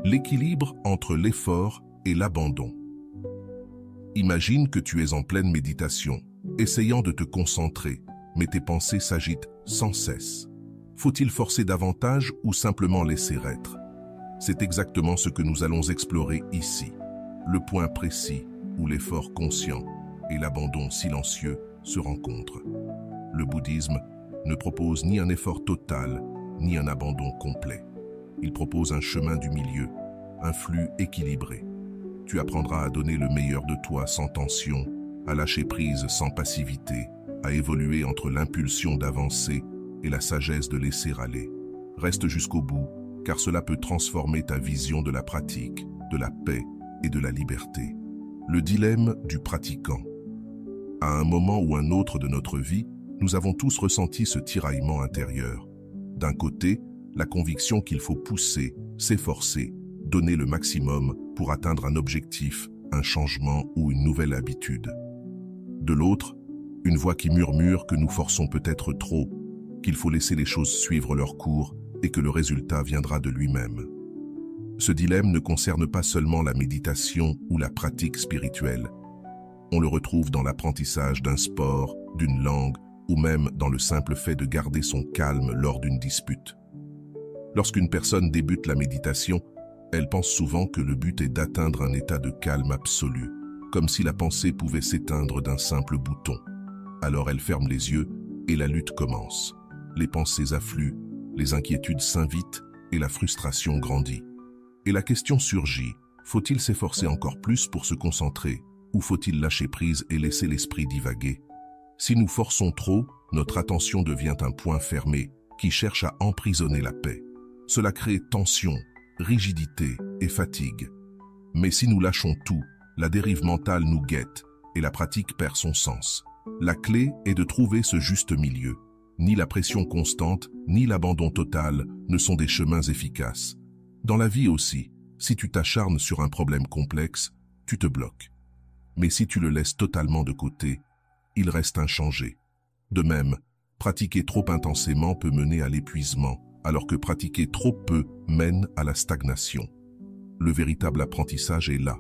L'équilibre entre l'effort et l'abandon. Imagine que tu es en pleine méditation, essayant de te concentrer, mais tes pensées s'agitent sans cesse. Faut-il forcer davantage ou simplement laisser être? C'est exactement ce que nous allons explorer ici, le point précis où l'effort conscient et l'abandon silencieux se rencontrent. Le bouddhisme ne propose ni un effort total, ni un abandon complet. Il propose un chemin du milieu, un flux équilibré. Tu apprendras à donner le meilleur de toi sans tension, à lâcher prise sans passivité, à évoluer entre l'impulsion d'avancer et la sagesse de laisser aller. Reste jusqu'au bout, car cela peut transformer ta vision de la pratique, de la paix et de la liberté. Le dilemme du pratiquant. À un moment ou un autre de notre vie, nous avons tous ressenti ce tiraillement intérieur. D'un côté, la conviction qu'il faut pousser, s'efforcer, donner le maximum pour atteindre un objectif, un changement ou une nouvelle habitude. De l'autre, une voix qui murmure que nous forçons peut-être trop, qu'il faut laisser les choses suivre leur cours et que le résultat viendra de lui-même. Ce dilemme ne concerne pas seulement la méditation ou la pratique spirituelle. On le retrouve dans l'apprentissage d'un sport, d'une langue ou même dans le simple fait de garder son calme lors d'une dispute. Lorsqu'une personne débute la méditation, elle pense souvent que le but est d'atteindre un état de calme absolu, comme si la pensée pouvait s'éteindre d'un simple bouton. Alors elle ferme les yeux et la lutte commence. Les pensées affluent, les inquiétudes s'invitent et la frustration grandit. Et la question surgit, faut-il s'efforcer encore plus pour se concentrer ou faut-il lâcher prise et laisser l'esprit divaguer? Si nous forçons trop, notre attention devient un point fermé qui cherche à emprisonner la paix. Cela crée tension, rigidité et fatigue. Mais si nous lâchons tout, la dérive mentale nous guette et la pratique perd son sens. La clé est de trouver ce juste milieu. Ni la pression constante, ni l'abandon total ne sont des chemins efficaces. Dans la vie aussi, si tu t'acharnes sur un problème complexe, tu te bloques. Mais si tu le laisses totalement de côté, il reste inchangé. De même, pratiquer trop intensément peut mener à l'épuisement, alors que pratiquer trop peu mène à la stagnation. Le véritable apprentissage est là.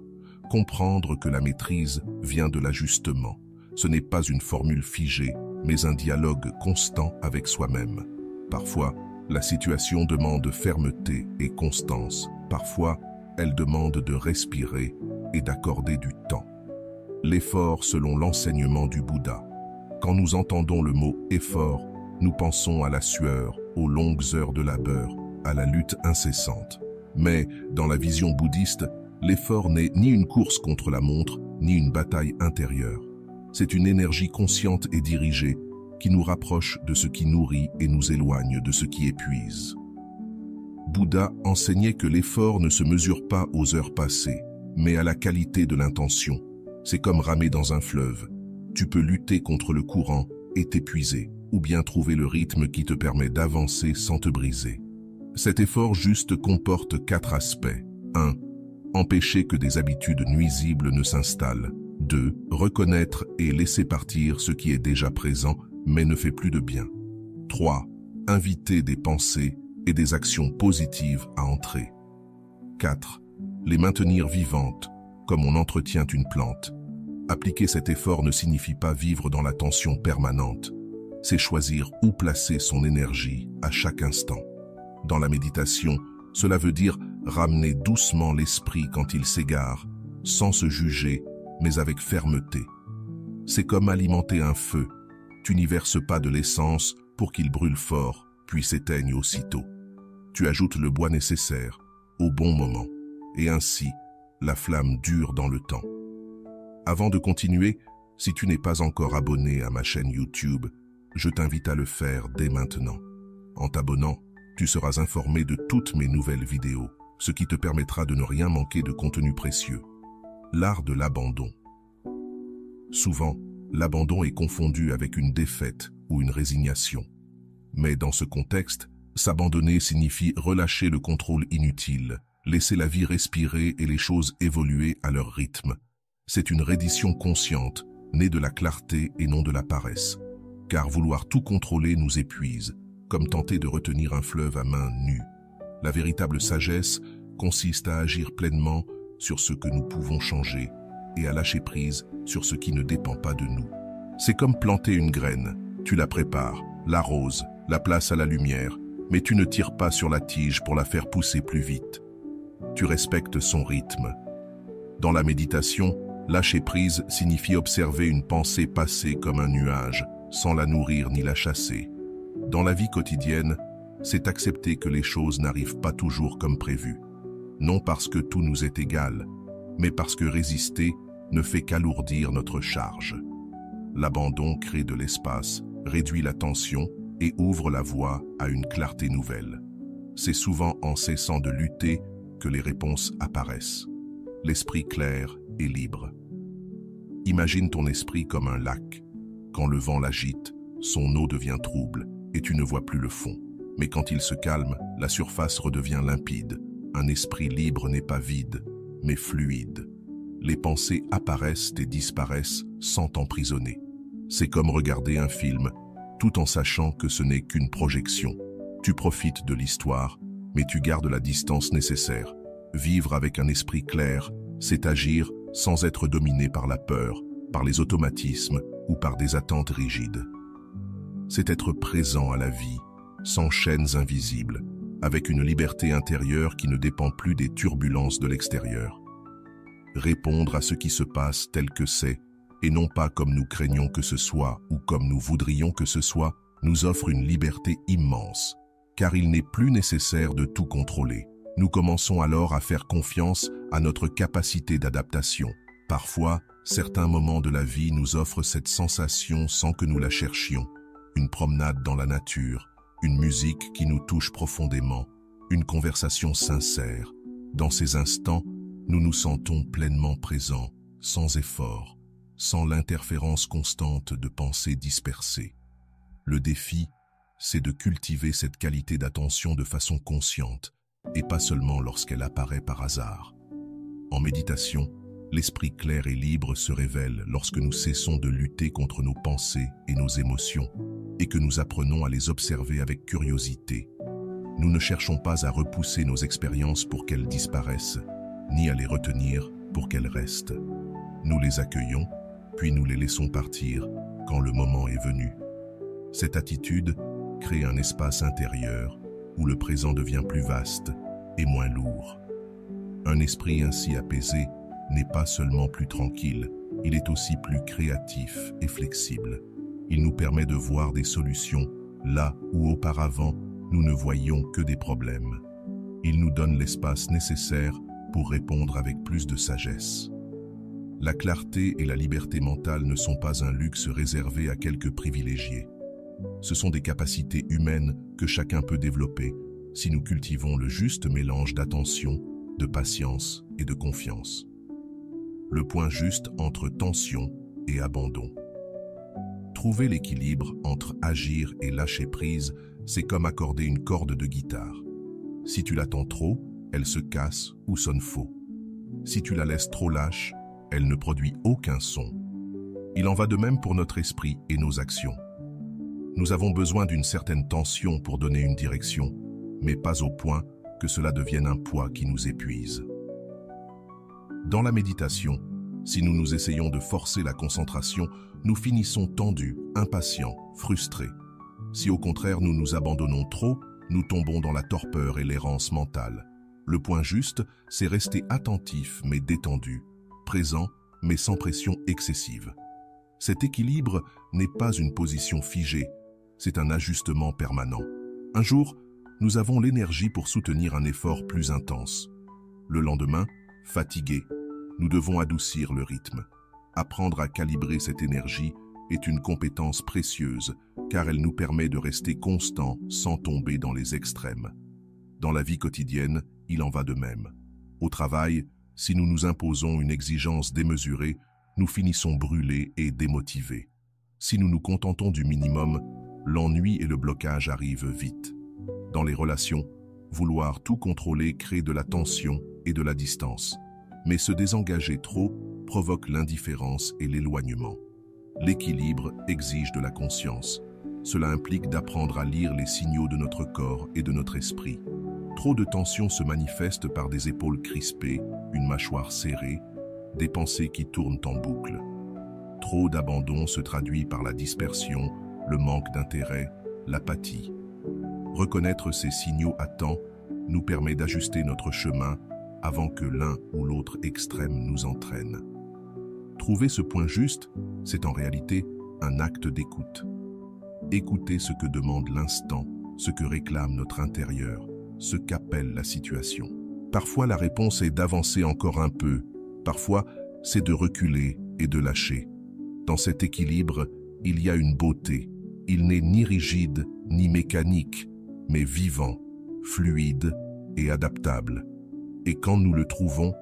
Comprendre que la maîtrise vient de l'ajustement. Ce n'est pas une formule figée, mais un dialogue constant avec soi-même. Parfois, la situation demande fermeté et constance. Parfois, elle demande de respirer et d'accorder du temps. L'effort selon l'enseignement du Bouddha. Quand nous entendons le mot « effort », nous pensons à la sueur, aux longues heures de labeur, à la lutte incessante. Mais, dans la vision bouddhiste, l'effort n'est ni une course contre la montre, ni une bataille intérieure. C'est une énergie consciente et dirigée qui nous rapproche de ce qui nourrit et nous éloigne de ce qui épuise. Bouddha enseignait que l'effort ne se mesure pas aux heures passées, mais à la qualité de l'intention. C'est comme ramer dans un fleuve. Tu peux lutter contre le courant et t'épuiser, ou bien trouver le rythme qui te permet d'avancer sans te briser. Cet effort juste comporte 4 aspects. 1. Empêcher que des habitudes nuisibles ne s'installent. 2. Reconnaître et laisser partir ce qui est déjà présent, mais ne fait plus de bien. 3. Inviter des pensées et des actions positives à entrer. 4. Les maintenir vivantes, comme on entretient une plante. Appliquer cet effort ne signifie pas vivre dans la tension permanente. C'est choisir où placer son énergie à chaque instant. Dans la méditation, cela veut dire ramener doucement l'esprit quand il s'égare, sans se juger, mais avec fermeté. C'est comme alimenter un feu. Tu n'y verses pas de l'essence pour qu'il brûle fort, puis s'éteigne aussitôt. Tu ajoutes le bois nécessaire, au bon moment, et ainsi, la flamme dure dans le temps. Avant de continuer, si tu n'es pas encore abonné à ma chaîne YouTube, je t'invite à le faire dès maintenant. En t'abonnant, tu seras informé de toutes mes nouvelles vidéos, ce qui te permettra de ne rien manquer de contenu précieux. L'art de l'abandon. Souvent, l'abandon est confondu avec une défaite ou une résignation. Mais dans ce contexte, s'abandonner signifie relâcher le contrôle inutile, laisser la vie respirer et les choses évoluer à leur rythme. C'est une reddition consciente, née de la clarté et non de la paresse. Car vouloir tout contrôler nous épuise, comme tenter de retenir un fleuve à main nue. La véritable sagesse consiste à agir pleinement sur ce que nous pouvons changer et à lâcher prise sur ce qui ne dépend pas de nous. C'est comme planter une graine. Tu la prépares, l'arroses, la places à la lumière, mais tu ne tires pas sur la tige pour la faire pousser plus vite. Tu respectes son rythme. Dans la méditation, lâcher prise signifie observer une pensée passer comme un nuage, sans la nourrir ni la chasser. Dans la vie quotidienne, c'est accepter que les choses n'arrivent pas toujours comme prévu. Non parce que tout nous est égal, mais parce que résister ne fait qu'alourdir notre charge. L'abandon crée de l'espace, réduit la tension et ouvre la voie à une clarté nouvelle. C'est souvent en cessant de lutter que les réponses apparaissent. L'esprit clair et libre. Imagine ton esprit comme un lac. Quand le vent l'agite, son eau devient trouble et tu ne vois plus le fond. Mais quand il se calme, la surface redevient limpide. Un esprit libre n'est pas vide, mais fluide. Les pensées apparaissent et disparaissent sans t'emprisonner. C'est comme regarder un film, tout en sachant que ce n'est qu'une projection. Tu profites de l'histoire, mais tu gardes la distance nécessaire. Vivre avec un esprit clair, c'est agir sans être dominé par la peur, par les automatismes ou par des attentes rigides. C'est être présent à la vie, sans chaînes invisibles, avec une liberté intérieure qui ne dépend plus des turbulences de l'extérieur. Répondre à ce qui se passe tel que c'est, et non pas comme nous craignons que ce soit ou comme nous voudrions que ce soit, nous offre une liberté immense, car il n'est plus nécessaire de tout contrôler. Nous commençons alors à faire confiance à notre capacité d'adaptation. Parfois, certains moments de la vie nous offrent cette sensation sans que nous la cherchions. Une promenade dans la nature, une musique qui nous touche profondément, une conversation sincère. Dans ces instants, nous nous sentons pleinement présents, sans effort, sans l'interférence constante de pensées dispersées. Le défi, c'est de cultiver cette qualité d'attention de façon consciente, et pas seulement lorsqu'elle apparaît par hasard. En méditation, l'esprit clair et libre se révèle lorsque nous cessons de lutter contre nos pensées et nos émotions, et que nous apprenons à les observer avec curiosité. Nous ne cherchons pas à repousser nos expériences pour qu'elles disparaissent, ni à les retenir pour qu'elles restent. Nous les accueillons, puis nous les laissons partir quand le moment est venu. Cette attitude crée un espace intérieur où le présent devient plus vaste et moins lourd. Un esprit ainsi apaisé n'est pas seulement plus tranquille, il est aussi plus créatif et flexible. Il nous permet de voir des solutions là où auparavant nous ne voyions que des problèmes. Il nous donne l'espace nécessaire pour répondre avec plus de sagesse. La clarté et la liberté mentale ne sont pas un luxe réservé à quelques privilégiés. Ce sont des capacités humaines que chacun peut développer si nous cultivons le juste mélange d'attention, de patience et de confiance. Le point juste entre tension et abandon. Trouver l'équilibre entre agir et lâcher prise, c'est comme accorder une corde de guitare. Si tu l'attends trop, elle se casse ou sonne faux. Si tu la laisses trop lâche, elle ne produit aucun son. Il en va de même pour notre esprit et nos actions. Nous avons besoin d'une certaine tension pour donner une direction, mais pas au point que cela devienne un poids qui nous épuise. Dans la méditation, si nous nous essayons de forcer la concentration, nous finissons tendus, impatients, frustrés. Si au contraire nous nous abandonnons trop, nous tombons dans la torpeur et l'errance mentale. Le point juste, c'est rester attentif mais détendu, présent mais sans pression excessive. Cet équilibre n'est pas une position figée, c'est un ajustement permanent. Un jour, nous avons l'énergie pour soutenir un effort plus intense. Le lendemain, fatigués, nous devons adoucir le rythme. Apprendre à calibrer cette énergie est une compétence précieuse car elle nous permet de rester constants sans tomber dans les extrêmes. Dans la vie quotidienne, il en va de même. Au travail, si nous nous imposons une exigence démesurée, nous finissons brûlés et démotivés. Si nous nous contentons du minimum, l'ennui et le blocage arrivent vite. Dans les relations, vouloir tout contrôler crée de la tension et de la distance. Mais se désengager trop provoque l'indifférence et l'éloignement. L'équilibre exige de la conscience. Cela implique d'apprendre à lire les signaux de notre corps et de notre esprit. Trop de tension se manifeste par des épaules crispées, une mâchoire serrée, des pensées qui tournent en boucle. Trop d'abandon se traduit par la dispersion, le manque d'intérêt, l'apathie. Reconnaître ces signaux à temps nous permet d'ajuster notre chemin avant que l'un ou l'autre extrême nous entraîne. Trouver ce point juste, c'est en réalité un acte d'écoute. Écouter ce que demande l'instant, ce que réclame notre intérieur, ce qu'appelle la situation. Parfois la réponse est d'avancer encore un peu, parfois c'est de reculer et de lâcher. Dans cet équilibre, il y a une beauté. Il n'est ni rigide ni mécanique, mais vivant, fluide et adaptable. Et quand nous le trouvons,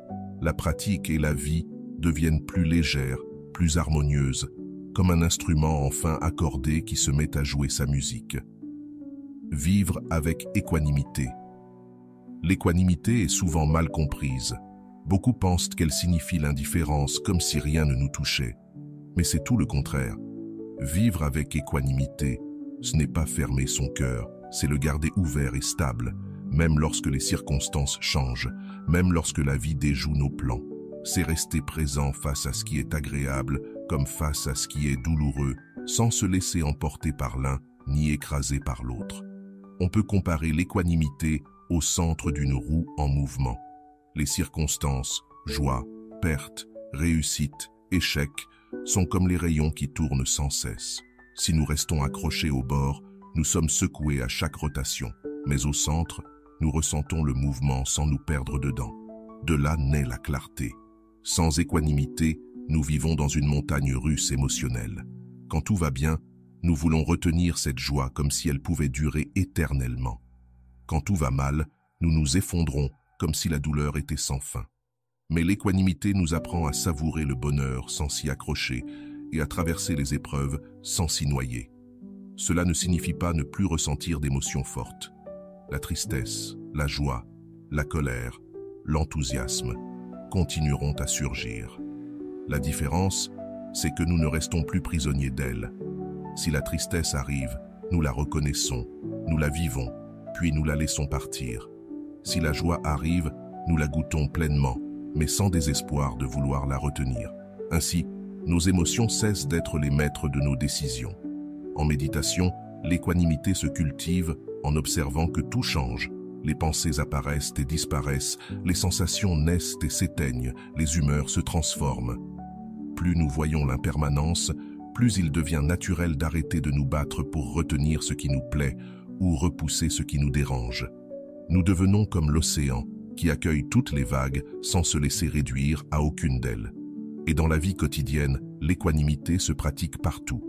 la pratique et la vie deviennent plus légères, plus harmonieuses, comme un instrument enfin accordé qui se met à jouer sa musique. Vivre avec équanimité. L'équanimité est souvent mal comprise. Beaucoup pensent qu'elle signifie l'indifférence, comme si rien ne nous touchait. Mais c'est tout le contraire. Vivre avec équanimité, ce n'est pas fermer son cœur, c'est le garder ouvert et stable, même lorsque les circonstances changent, même lorsque la vie déjoue nos plans. C'est rester présent face à ce qui est agréable, comme face à ce qui est douloureux, sans se laisser emporter par l'un, ni écraser par l'autre. On peut comparer l'équanimité au centre d'une roue en mouvement. Les circonstances, joie, perte, réussite, échec, sont comme les rayons qui tournent sans cesse. Si nous restons accrochés au bord, nous sommes secoués à chaque rotation. Mais au centre, nous ressentons le mouvement sans nous perdre dedans. De là naît la clarté. Sans équanimité, nous vivons dans une montagne russe émotionnelle. Quand tout va bien, nous voulons retenir cette joie comme si elle pouvait durer éternellement. Quand tout va mal, nous nous effondrons comme si la douleur était sans fin. Mais l'équanimité nous apprend à savourer le bonheur sans s'y accrocher et à traverser les épreuves sans s'y noyer. Cela ne signifie pas ne plus ressentir d'émotions fortes. La tristesse, la joie, la colère, l'enthousiasme continueront à surgir. La différence, c'est que nous ne restons plus prisonniers d'elle. Si la tristesse arrive, nous la reconnaissons, nous la vivons, puis nous la laissons partir. Si la joie arrive, nous la goûtons pleinement, mais sans désespoir de vouloir la retenir. Ainsi, nos émotions cessent d'être les maîtres de nos décisions. En méditation, l'équanimité se cultive en observant que tout change. Les pensées apparaissent et disparaissent, les sensations naissent et s'éteignent, les humeurs se transforment. Plus nous voyons l'impermanence, plus il devient naturel d'arrêter de nous battre pour retenir ce qui nous plaît ou repousser ce qui nous dérange. Nous devenons comme l'océan, qui accueille toutes les vagues sans se laisser réduire à aucune d'elles. Et dans la vie quotidienne, l'équanimité se pratique partout.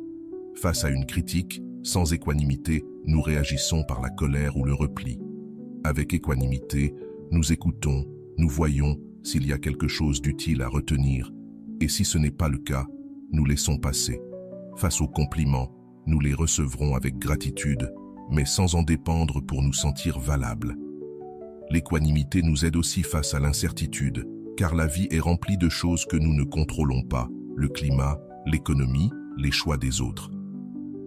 Face à une critique, sans équanimité, nous réagissons par la colère ou le repli. Avec équanimité, nous écoutons, nous voyons s'il y a quelque chose d'utile à retenir, et si ce n'est pas le cas, nous laissons passer. Face aux compliments, nous les recevrons avec gratitude, mais sans en dépendre pour nous sentir valables. L'équanimité nous aide aussi face à l'incertitude, car la vie est remplie de choses que nous ne contrôlons pas, le climat, l'économie, les choix des autres.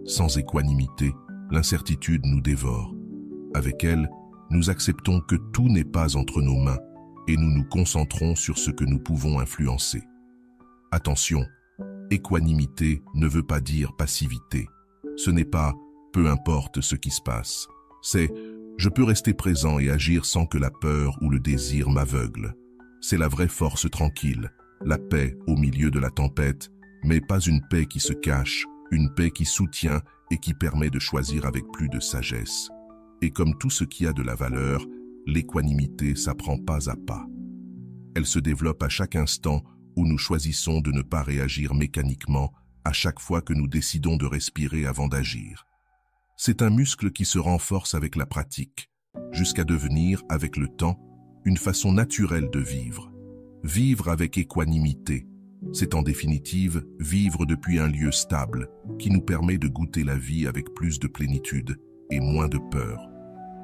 Sans équanimité, l'incertitude nous dévore. Avec elle, nous acceptons que tout n'est pas entre nos mains et nous nous concentrons sur ce que nous pouvons influencer. Attention, équanimité ne veut pas dire passivité. Ce n'est pas « peu importe ce qui se passe », c'est « je peux rester présent et agir sans que la peur ou le désir m'aveugle ». C'est la vraie force tranquille, la paix au milieu de la tempête, mais pas une paix qui se cache, une paix qui soutient et qui permet de choisir avec plus de sagesse. Et comme tout ce qui a de la valeur, l'équanimité s'apprend pas à pas. Elle se développe à chaque instant où nous choisissons de ne pas réagir mécaniquement à chaque fois que nous décidons de respirer avant d'agir. C'est un muscle qui se renforce avec la pratique, jusqu'à devenir, avec le temps, une façon naturelle de vivre. Vivre avec équanimité, c'est en définitive vivre depuis un lieu stable qui nous permet de goûter la vie avec plus de plénitude et moins de peur.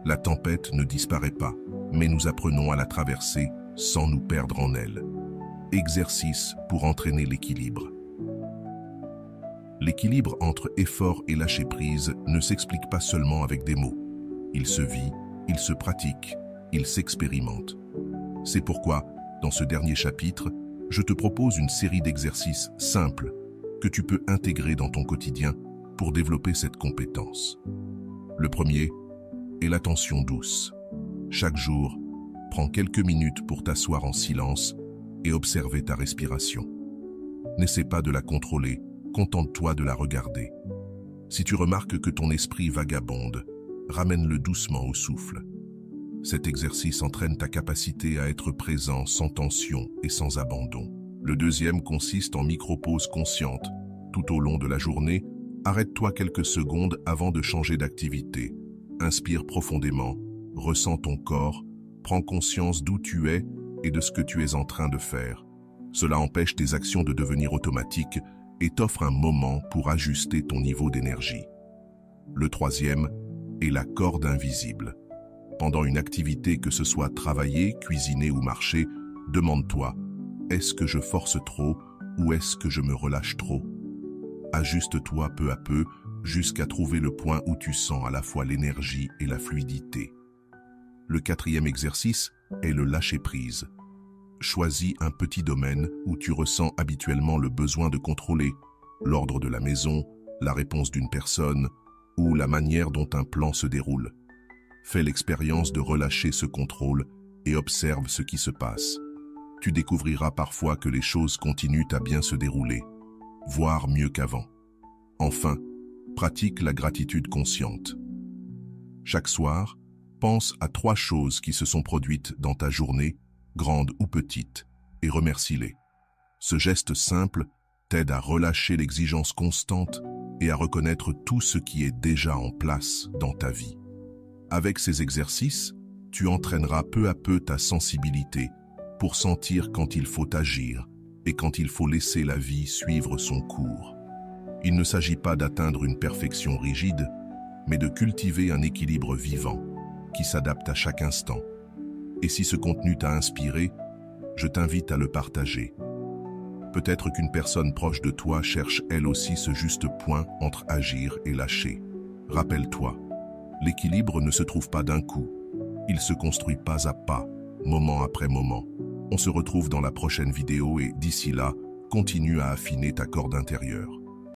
La tempête ne disparaît pas, mais nous apprenons à la traverser sans nous perdre en elle. Exercice pour entraîner l'équilibre. L'équilibre entre effort et lâcher-prise ne s'explique pas seulement avec des mots. Il se vit, il se pratique, il s'expérimente. C'est pourquoi, dans ce dernier chapitre, je te propose une série d'exercices simples que tu peux intégrer dans ton quotidien pour développer cette compétence. Le premier est l'attention douce. Chaque jour, prends quelques minutes pour t'asseoir en silence et observer ta respiration. N'essaie pas de la contrôler, contente-toi de la regarder. Si tu remarques que ton esprit vagabonde, ramène-le doucement au souffle. Cet exercice entraîne ta capacité à être présent sans tension et sans abandon. Le deuxième consiste en micro-pauses conscientes. Tout au long de la journée, arrête-toi quelques secondes avant de changer d'activité. Inspire profondément, ressens ton corps, prends conscience d'où tu es et de ce que tu es en train de faire. Cela empêche tes actions de devenir automatiques et t'offre un moment pour ajuster ton niveau d'énergie. Le troisième est la corde invisible. Pendant une activité, que ce soit travailler, cuisiner ou marcher, demande-toi, est-ce que je force trop ou est-ce que je me relâche trop? Ajuste-toi peu à peu jusqu'à trouver le point où tu sens à la fois l'énergie et la fluidité. Le quatrième exercice est le lâcher-prise. Choisis un petit domaine où tu ressens habituellement le besoin de contrôler l'ordre de la maison, la réponse d'une personne ou la manière dont un plan se déroule. Fais l'expérience de relâcher ce contrôle et observe ce qui se passe. Tu découvriras parfois que les choses continuent à bien se dérouler, voire mieux qu'avant. Enfin, pratique la gratitude consciente. Chaque soir, pense à 3 choses qui se sont produites dans ta journée, grandes ou petites, et remercie-les. Ce geste simple t'aide à relâcher l'exigence constante et à reconnaître tout ce qui est déjà en place dans ta vie. Avec ces exercices, tu entraîneras peu à peu ta sensibilité pour sentir quand il faut agir et quand il faut laisser la vie suivre son cours. Il ne s'agit pas d'atteindre une perfection rigide, mais de cultiver un équilibre vivant qui s'adapte à chaque instant. Et si ce contenu t'a inspiré, je t'invite à le partager. Peut-être qu'une personne proche de toi cherche elle aussi ce juste point entre agir et lâcher. Rappelle-toi, l'équilibre ne se trouve pas d'un coup. Il se construit pas à pas, moment après moment. On se retrouve dans la prochaine vidéo et d'ici là, continue à affiner ta corde intérieure.